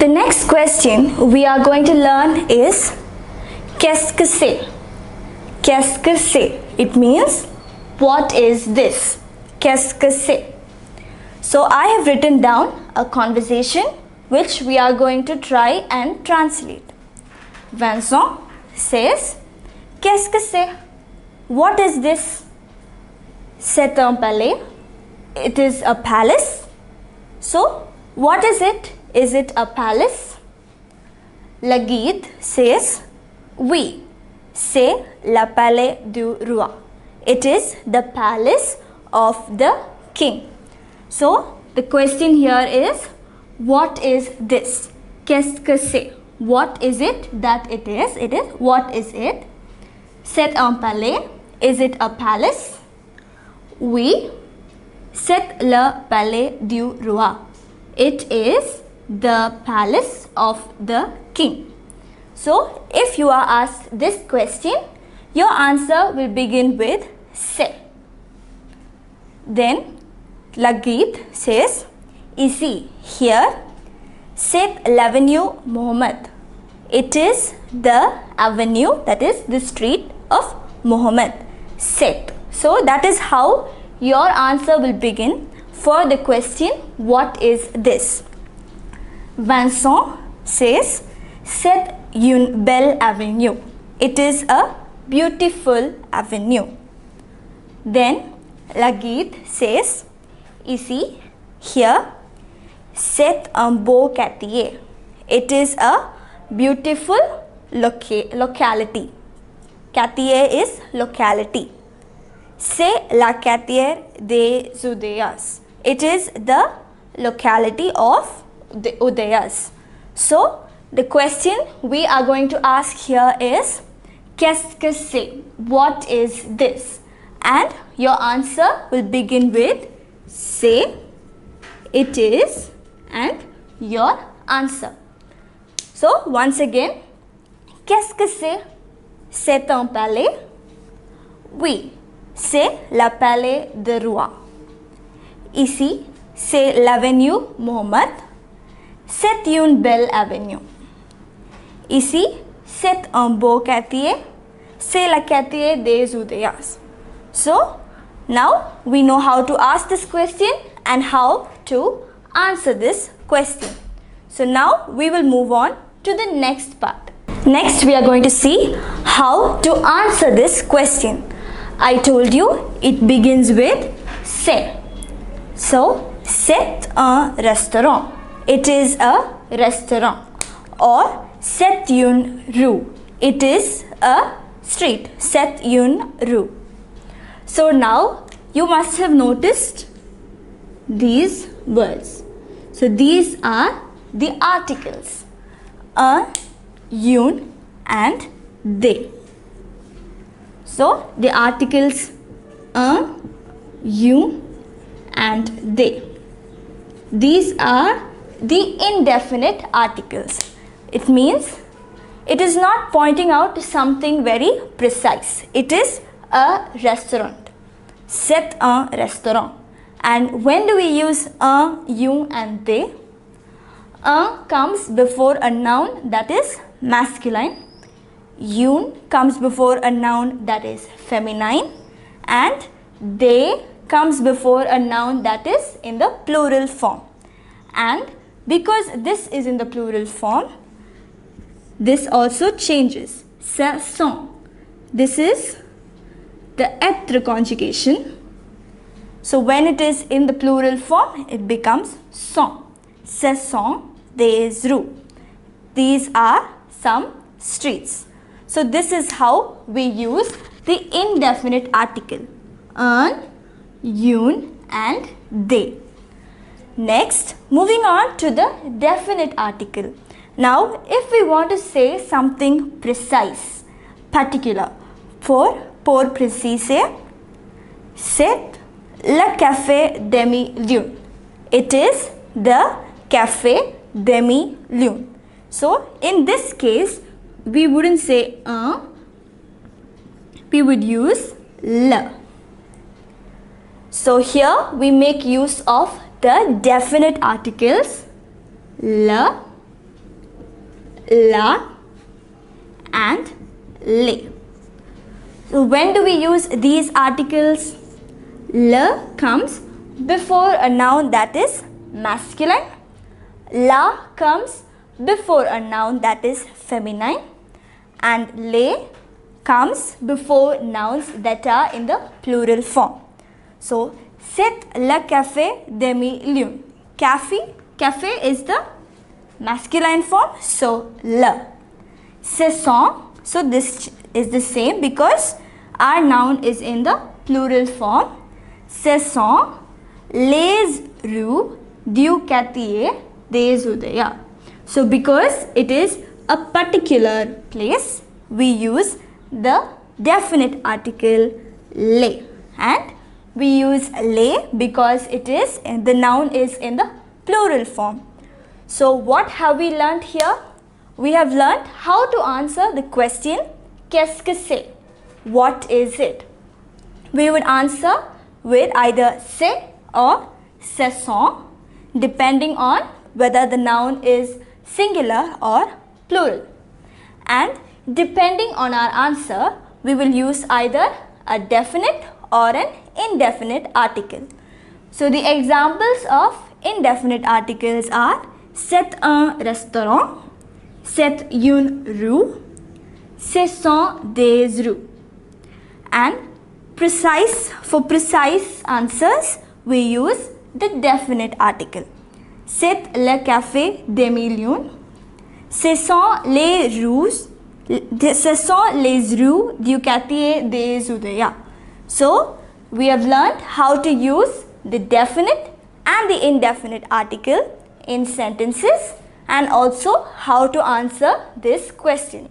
The next question we are going to learn is qu'est-ce que c'est? Qu'est-ce que c'est? It means what is this? Qu'est-ce que c'est? So I have written down a conversation which we are going to try and translate. Vincent says, qu'est-ce que c'est? What is this? C'est un palais. It is a palace. So, what is it? Is it a palace? Le guide says, oui, c'est le palais du roi. It is the palace of the king. So, the question here is, what is this? Qu'est-ce que c'est? What is it that it is? It is, what is it? C'est un palais. Is it a palace? Oui, c'est le palais du roi. It is the palace of the king. So, if you are asked this question, your answer will begin with c'est. Then, le guide says, ici, here, c'est l'avenue Mohammed. It is the avenue, that is the street of Mohammed. C'est. So, that is how your answer will begin for the question, what is this? Vincent says, c'est une belle avenue. It is a beautiful avenue. Then, le guide says, ici, here, c'est un beau quartier. It is a beautiful locality. Quartier is locality. C'est la quartier des Udayas. It is the locality of the Udayas. So, the question we are going to ask here is, qu'est-ce que c'est? What is this? And your answer will begin with c'est, it is, and your answer. So, once again, qu'est-ce que c'est? C'est un palais? Oui, c'est le palais de roi. Ici, c'est l'avenue Mohammed. C'est une belle avenue. Ici, c'est un beau quartier. C'est le quartier des Udayas. So, now we know how to ask this question and how to answer this question. So, now we will move on to the next part. Next, we are going to see how to answer this question. I told you it begins with c'est. So, c'est un restaurant. It is a restaurant. Or, c'est une rue. It is a street. C'est une rue. So, now you must have noticed these words. So, these are the articles. Un, une, and they. So, the articles un, une, and they. These are the indefinite articles. It means it is not pointing out to something very precise. It is a restaurant. C'est un restaurant. And when do we use un, une, and they? Un comes before a noun that is masculine. Une comes before a noun that is feminine. And they comes before a noun that is in the plural form. And because this is in the plural form, this also changes. Ce sont. This is the être conjugation. So when it is in the plural form, it becomes sont. Ce sont des rues. These are some streets. So this is how we use the indefinite article. Un, une, and they. Next, moving on to the definite article. Now, if we want to say something precise, particular, pour préciser, c'est le café demi-lune. It is the café demi-lune. So, in this case, we wouldn't say un, we would use le. So, here we make use of the definite articles le, la, and le. So when do we use these articles? La comes before a noun that is masculine. La comes before a noun that is feminine. And le comes before nouns that are in the plural form. So, c'est le café de million. Cafe is the masculine form, so le. Ce sont, so this is the same because our noun is in the plural form. Ce sont les rues du quartier des Udaya. So because it is a particular place, we use the definite article les, and we use les because it is the noun is in the plural form. So what have we learnt here? We have learnt how to answer the question qu'est-ce que c'est? What is it? We would answer with either c'est or ce sont, depending on whether the noun is singular or plural. And depending on our answer, we will use either a definite or an indefinite article. So the examples of indefinite articles are c'est un restaurant, c'est une rue, ce sont des rues. And for precise answers, we use the definite article. C'est le café des millions. Ce sont les rues du quartier des Udaya. So, we have learned how to use the definite and the indefinite article in sentences and also how to answer this question.